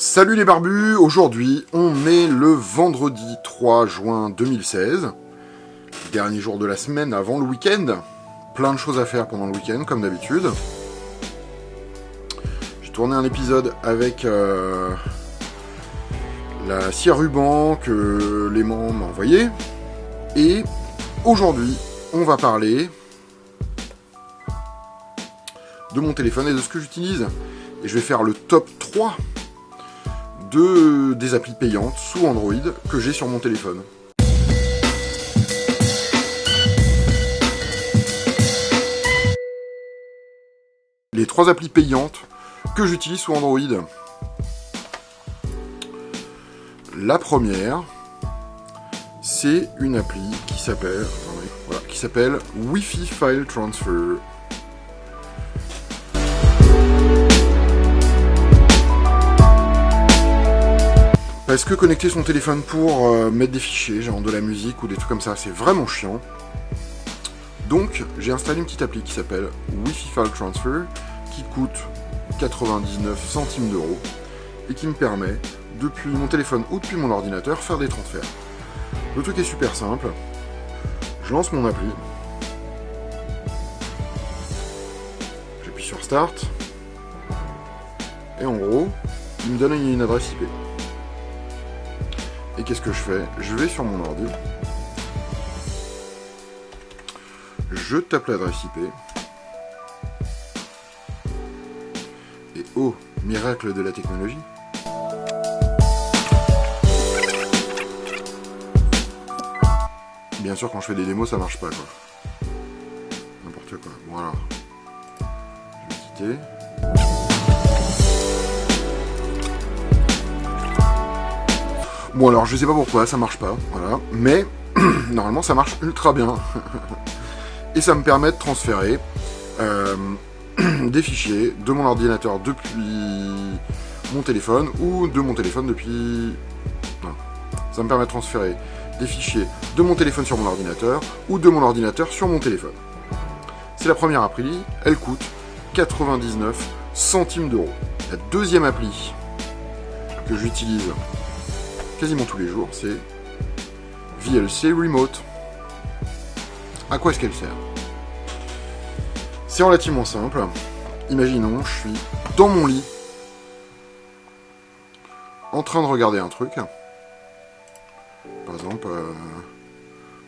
Salut les barbus, aujourd'hui on est le vendredi 3 juin 2016, dernier jour de la semaine avant le week-end, plein de choses à faire pendant le week-end comme d'habitude. J'ai tourné un épisode avec la scie à ruban que Léman m'a envoyé, et aujourd'hui on va parler de mon téléphone et de ce que j'utilise, et je vais faire le top 3 des applis payantes sous Android que j'ai sur mon téléphone. Les 3 applis payantes que j'utilise sous Android. La première, c'est une appli qui s'appelle Wi-Fi File Transfer. Parce que connecter son téléphone pour mettre des fichiers, genre de la musique ou des trucs comme ça, c'est vraiment chiant. Donc, j'ai installé une petite appli qui s'appelle Wi-Fi File Transfer, qui coûte 99 centimes d'euros, et qui me permet, depuis mon téléphone ou depuis mon ordinateur, faire des transferts. Le truc est super simple. Je lance mon appli. J'appuie sur Start. Et en gros, il me donne une adresse IP. Et qu'est-ce que je fais? Je vais sur mon ordi, je tape l'adresse IP, et oh, miracle de la technologie, bien sûr quand je fais des démos ça marche pas quoi, n'importe quoi. Bon alors, je vais quitter. Bon alors je sais pas pourquoi ça marche pas, voilà, mais normalement ça marche ultra bien. Et ça me permet de transférer des fichiers de mon ordinateur depuis mon téléphone ou de mon téléphone depuis... Non. Ça me permet de transférer des fichiers de mon téléphone sur mon ordinateur ou de mon ordinateur sur mon téléphone. C'est la première appli, elle coûte 99 centimes d'euros. La deuxième appli que j'utilise quasiment tous les jours, c'est VLC Remote. À quoi est-ce qu'elle sert? C'est relativement simple. Imaginons, je suis dans mon lit, en train de regarder un truc. Par exemple,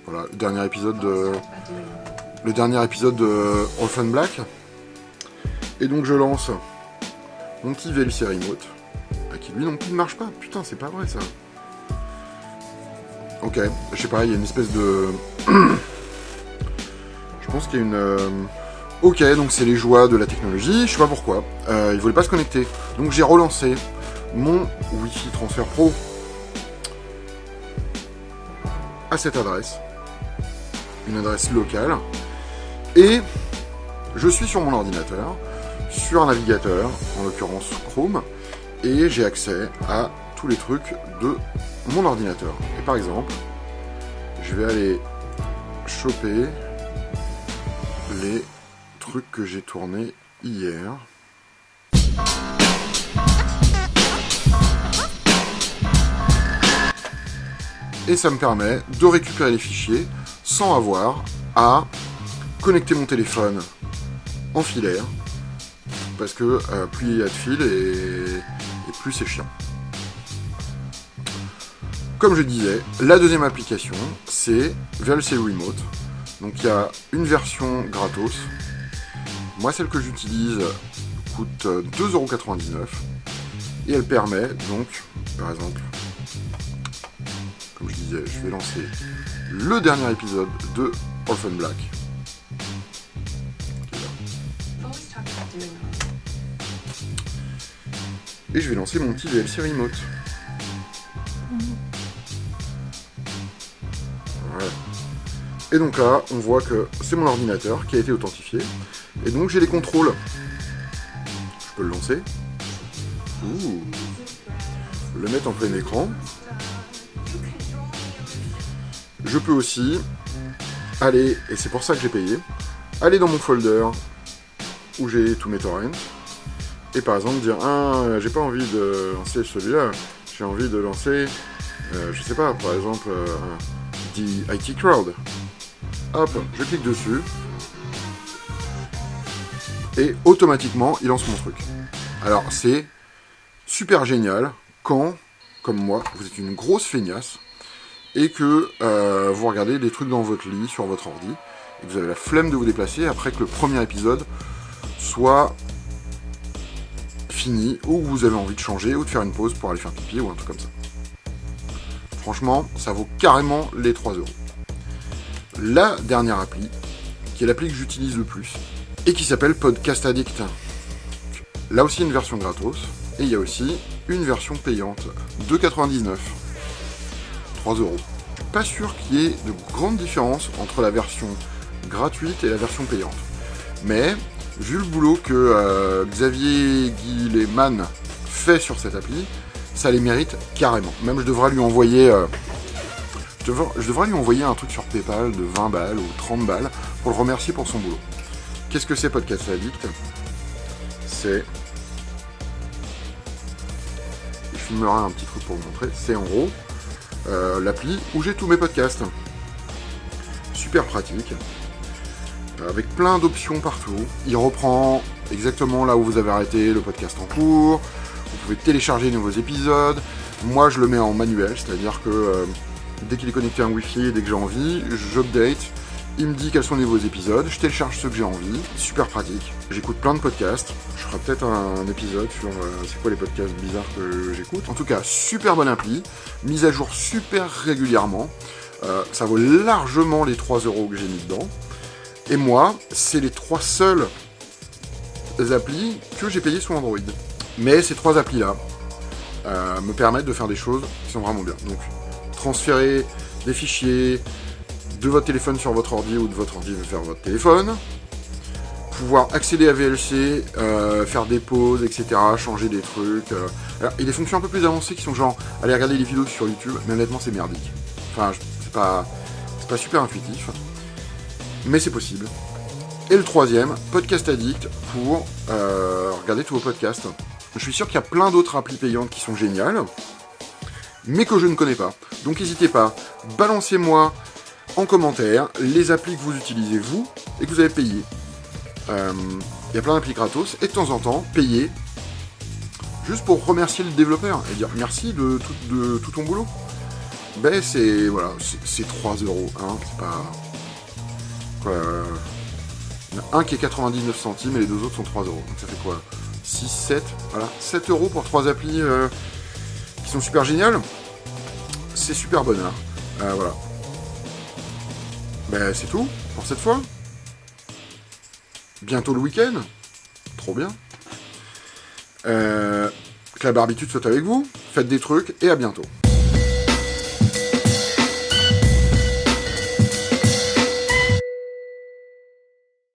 voilà, le dernier épisode de Orphan Black. Et donc je lance mon petit VLC Remote, qui lui non plus ne marche pas. Putain, c'est pas vrai ça. Ok, je sais pas, il y a une espèce de... Je pense qu'il y a une... Ok, donc c'est les joies de la technologie, je sais pas pourquoi. Il voulait pas se connecter. Donc j'ai relancé mon Wi-Fi Transfer Pro à cette adresse. Une adresse locale. Et je suis sur mon ordinateur, sur un navigateur, en l'occurrence Chrome, et j'ai accès à tous les trucs de mon ordinateur. Et par exemple, je vais aller choper les trucs que j'ai tournés hier. Et ça me permet de récupérer les fichiers sans avoir à connecter mon téléphone en filaire, parce que plus il y a de fil et plus c'est chiant. Comme je disais, la deuxième application, c'est VLC Remote. Donc il y a une version gratos. Moi, celle que j'utilise coûte 2,99 €. Et elle permet donc, par exemple, comme je disais, je vais lancer le dernier épisode de Orphan Black. Et je vais lancer mon petit VLC Remote. Voilà. Et donc là, on voit que c'est mon ordinateur qui a été authentifié. Et donc j'ai les contrôles. Je peux le lancer. Ouh. Le mettre en plein écran. Je peux aussi aller, et c'est pour ça que j'ai payé, aller dans mon folder où j'ai tous mes torrents. et par exemple dire ah j'ai pas envie de lancer celui-là, j'ai envie de lancer je sais pas, par exemple The IT Crowd. Hop, je clique dessus et automatiquement il lance mon truc. Alors c'est super génial quand, comme moi, vous êtes une grosse feignasse et que vous regardez des trucs dans votre lit, sur votre ordi, et que vous avez la flemme de vous déplacer après que le premier épisode soit fini, ou que vous avez envie de changer, ou de faire une pause pour aller faire pipi, ou un truc comme ça. Franchement, ça vaut carrément les 3 euros. La dernière appli, qui est l'appli que j'utilise le plus, et qui s'appelle Podcast Addict. Là aussi, une version gratos, et il y a aussi une version payante, 2,99€. 3 euros. Je suis pas sûr qu'il y ait de grandes différences entre la version gratuite et la version payante. Mais, vu le boulot que Xavier Guilleman fait sur cette appli, ça les mérite carrément. Même je devrais lui envoyer je devrais lui envoyer un truc sur PayPal de 20 balles ou 30 balles pour le remercier pour son boulot. Qu'est-ce que c'est Podcast Addict? C'est... Je filmerai un petit truc pour vous montrer. C'est en gros l'appli où j'ai tous mes podcasts. Super pratique. Avec plein d'options partout. Il reprend exactement là où vous avez arrêté le podcast en cours. Vous pouvez télécharger de nouveaux épisodes. Moi, je le mets en manuel, c'est-à-dire que dès qu'il est connecté à un Wi-Fi et dès que j'ai envie, j'update. Il me dit quels sont les nouveaux épisodes. Je télécharge ceux que j'ai envie. Super pratique. J'écoute plein de podcasts. Je ferai peut-être un épisode sur c'est quoi les podcasts bizarres que j'écoute. En tout cas, super bonne appli. Mise à jour super régulièrement. Ça vaut largement les 3 euros que j'ai mis dedans. Et moi, c'est les 3 seules applis que j'ai payées sur Android. Mais ces 3 applis-là me permettent de faire des choses qui sont vraiment bien. Donc, transférer des fichiers de votre téléphone sur votre ordi ou de votre ordi vers votre téléphone. Pouvoir accéder à VLC, faire des pauses, etc. Changer des trucs. Alors, il y a des fonctions un peu plus avancées qui sont genre aller regarder les vidéos sur YouTube, mais honnêtement, c'est merdique. Enfin, c'est pas super intuitif. Mais c'est possible. Et le troisième, Podcast Addict, pour regarder tous vos podcasts. Je suis sûr qu'il y a plein d'autres applis payantes qui sont géniales, mais que je ne connais pas. Donc n'hésitez pas, balancez-moi en commentaire les applis que vous utilisez vous, et que vous avez payé. Il y a plein d'applis gratos, et de temps en temps, payez, juste pour remercier le développeur, et dire merci de tout ton boulot. Ben c'est, voilà, c'est 3 euros, hein, c'est pas... Quoi, il y en a un qui est 99 centimes et les deux autres sont 3 euros. Donc ça fait quoi 6, 7, voilà. 7 euros pour 3 applis qui sont super géniales. C'est super bonheur. Voilà. Ben c'est tout pour cette fois. Bientôt le week-end. Trop bien. Que la barbitude soit avec vous. Faites des trucs et à bientôt.